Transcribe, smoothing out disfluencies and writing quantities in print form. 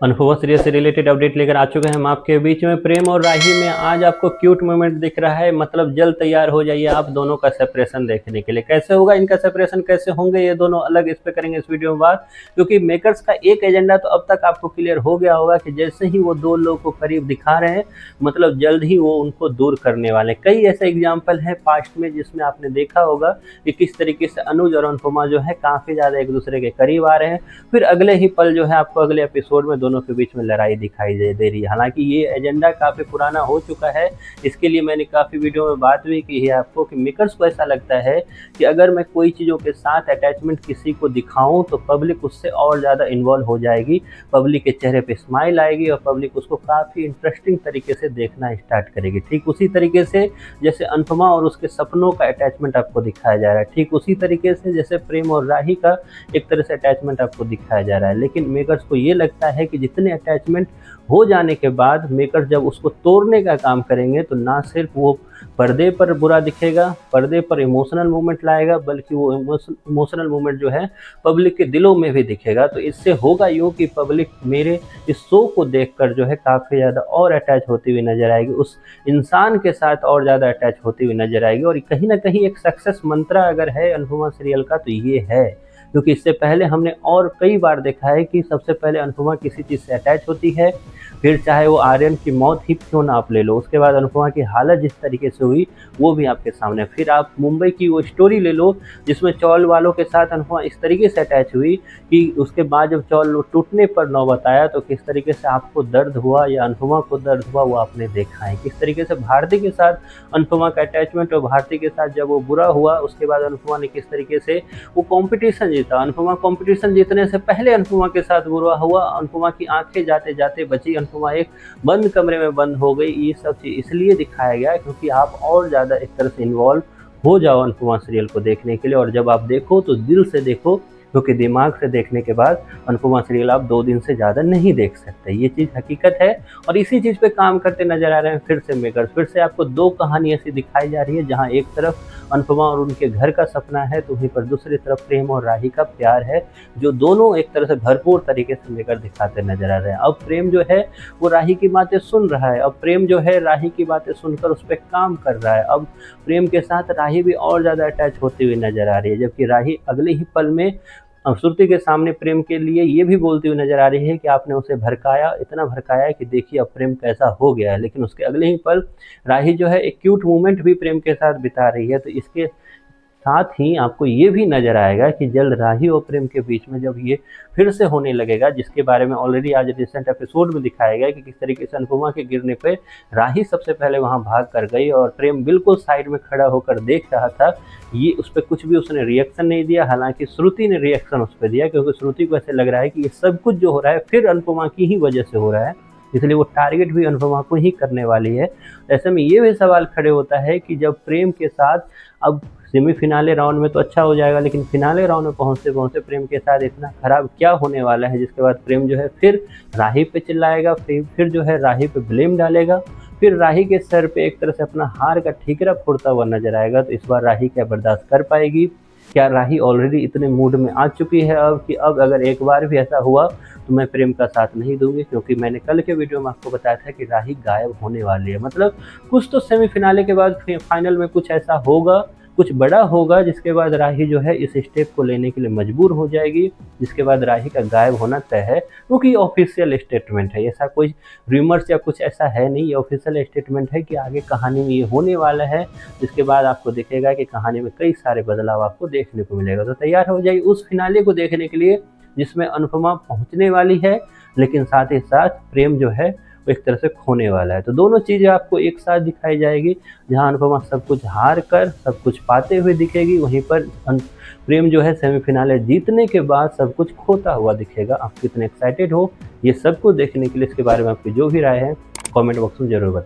अनुभवा serial से related update लेकर आ चुके हैं हम आपके बीच में। प्रेम और राही में आज आपको क्यूट मोमेंट दिख रहा है, मतलब जल्द तैयार हो जाइए आप दोनों का सेपरेशन देखने के लिए। कैसे होगा इनका सेपरेशन, कैसे होंगे ये दोनों अलग, इस पे करेंगे इस वीडियो में बात। क्योंकि मेकर्स का एक एजेंडा तो अब तक आपको क्लियर हो गया होगा कि जैसे ही वो दो लोग को करीब दिखा रहे हैं, मतलब जल्द ही वो उनको दूर करने वाले। कई ऐसे एग्जाम्पल हैं पास्ट में जिसमें आपने देखा होगा कि किस तरीके से अनुज और अनुपमा जो है काफ़ी ज़्यादा एक दूसरे के करीब आ रहे हैं, फिर अगले ही पल जो है आपको अगले एपिसोड में दोनों के बीच में लड़ाई दिखाई दे रही है। हालांकि ये एजेंडा काफ़ी पुराना हो चुका है, इसके लिए मैंने काफ़ी वीडियो में बात भी की है आपको कि मेकर्स को ऐसा लगता है कि अगर मैं कोई चीज़ों के साथ अटैचमेंट किसी को दिखाऊं तो पब्लिक उससे और ज़्यादा इन्वॉल्व हो जाएगी, पब्लिक के चेहरे पे स्माइल आएगी और पब्लिक उसको काफ़ी इंटरेस्टिंग तरीके से देखना स्टार्ट करेगी। ठीक उसी तरीके से जैसे अनुपमा और उसके सपनों का अटैचमेंट आपको दिखाया जा रहा है, ठीक उसी तरीके से जैसे प्रेम और राही का एक तरह से अटैचमेंट आपको दिखाया जा रहा है। लेकिन मेकर्स को ये लगता है कि जितने अटैचमेंट हो जाने के बाद मेकर्स जब उसको तोड़ने का काम करेंगे तो ना सिर्फ वो पर्दे पर बुरा दिखेगा, पर्दे पर इमोशनल मोमेंट लाएगा, बल्कि वो इमोशनल मोमेंट जो है पब्लिक के दिलों में भी दिखेगा। तो इससे होगा यूँ कि पब्लिक मेरे इस शो को देखकर जो है काफ़ी ज़्यादा और अटैच होती हुई नजर आएगी, उस इंसान के साथ और ज़्यादा अटैच होती हुई नजर आएगी। और कहीं ना कहीं एक सक्सेस मंत्रा अगर है अनुपमा सीरियल का तो ये है, क्योंकि इससे पहले हमने और कई बार देखा है कि सबसे पहले अनुपमा किसी चीज़ से अटैच होती है, फिर चाहे वो आर्यन की मौत ही क्यों ना आप ले लो, उसके बाद अनुपमा की हालत जिस तरीके से हुई वो भी आपके सामने। फिर आप मुंबई की वो स्टोरी ले लो जिसमें चौल वालों के साथ अनुपमा इस तरीके से अटैच हुई कि उसके बाद जब चौल टूटने पर नौबत आया तो किस तरीके से आपको दर्द हुआ या अनुपमा को दर्द हुआ वो आपने देखा है। किस तरीके से भारती के साथ अनुपमा का अटैचमेंट और भारती के साथ जब वो बुरा हुआ उसके बाद अनुपमा ने किस तरीके से वो कॉम्पिटिशन जीता। अनुपमा कॉम्पिटिशन जीतने से पहले अनुपमा के साथ बुरा हुआ, अनुपमा की आंखें जाते जाते बची, अनुपमा एक बंद कमरे में बंद हो गई। ये सब चीज़ इसलिए दिखाया गया क्योंकि आप और ज़्यादा एक तरह से इन्वॉल्व हो जाओ अनुपमा सीरियल को देखने के लिए। और जब आप देखो तो दिल से देखो, क्योंकि दिमाग से देखने के बाद अनुपमा सीरियल आप 2 दिन से ज़्यादा नहीं देख सकते। ये चीज़ हकीकत है और इसी चीज़ पे काम करते नजर आ रहे हैं फिर से मेकर्स। फिर से आपको 2 कहानी ऐसी दिखाई जा रही है जहाँ एक तरफ अनुपमा और उनके घर का सपना है तो वहीं पर दूसरी तरफ प्रेम और राही का प्यार है, जो दोनों एक तरह से भरपूर तरीके से मेकर दिखाते नजर आ रहे हैं। अब प्रेम जो है वो राही की बातें सुन रहा है, अब प्रेम जो है राही की बातें सुनकर उस पर काम कर रहा है। अब प्रेम के साथ राही भी और ज़्यादा अटैच होती हुई नजर आ रही है, जबकि राही अगले ही पल में श्रुति के सामने प्रेम के लिए ये भी बोलती हुई नजर आ रही है कि आपने उसे भड़काया, इतना भड़काया है कि देखिए अब प्रेम कैसा हो गया है। लेकिन उसके अगले ही पल राही जो है एक क्यूट मोमेंट भी प्रेम के साथ बिता रही है। तो इसके साथ ही आपको ये भी नजर आएगा कि जल्द राही और प्रेम के बीच में जब ये फिर से होने लगेगा, जिसके बारे में ऑलरेडी आज रिसेंट एपिसोड में दिखाया गया कि किस तरीके से अनुपमा के गिरने पे राही सबसे पहले वहां भाग कर गई और प्रेम बिल्कुल साइड में खड़ा होकर देख रहा था। ये उस पर कुछ भी उसने रिएक्शन नहीं दिया, हालांकि श्रुति ने रिएक्शन उस पर दिया, क्योंकि श्रुति को ऐसे लग रहा है कि ये सब कुछ जो हो रहा है फिर अनुपमा की ही वजह से हो रहा है, इसलिए वो टारगेट भी अनुपमा को ही करने वाली है। ऐसे में ये भी सवाल खड़े होता है कि जब प्रेम के साथ अब सेमीफिनाले राउंड में तो अच्छा हो जाएगा, लेकिन फिनाले राउंड में पहुंचते पहुंचते प्रेम के साथ इतना खराब क्या होने वाला है, जिसके बाद प्रेम जो है फिर राही पे चिल्लाएगा, फिर जो है राही पे ब्लेम डालेगा, फिर राही के सर पे एक तरह से अपना हार का ठीकरा फोड़ता हुआ नजर आएगा। तो इस बार राही क्या बर्दाश्त कर पाएगी? क्या राही ऑलरेडी इतने मूड में आ चुकी है अब कि अब अगर एक बार भी ऐसा हुआ तो मैं प्रेम का साथ नहीं दूंगी? क्योंकि मैंने कल के वीडियो में आपको बताया था कि राही गायब होने वाली है, मतलब कुछ तो सेमीफिनाले के बाद फाइनल में कुछ ऐसा होगा, कुछ बड़ा होगा, जिसके बाद राही जो है इस स्टेप को लेने के लिए मजबूर हो जाएगी, जिसके बाद राही का गायब होना तय है। क्योंकि ऑफिशियल स्टेटमेंट है, ऐसा कोई रूमर्स या कुछ ऐसा है नहीं, ये ऑफिशियल स्टेटमेंट है कि आगे कहानी में ये होने वाला है, जिसके बाद आपको दिखेगा कि कहानी में कई सारे बदलाव आपको देखने को मिलेगा। तो तैयार हो जाइए उस फिनाले को देखने के लिए जिसमें अनुपमा पहुंचने वाली है, लेकिन साथ ही साथ प्रेम जो है वो एक तरह से खोने वाला है। तो दोनों चीज़ें आपको एक साथ दिखाई जाएगी, जहां अनुपमा सब कुछ हार कर सब कुछ पाते हुए दिखेगी, वहीं पर प्रेम जो है सेमीफिनाले जीतने के बाद सब कुछ खोता हुआ दिखेगा। आप कितने एक्साइटेड हो ये सब कुछ देखने के लिए? इसके बारे में आपकी जो भी राय है कमेंट बॉक्स में जरूर बताएं।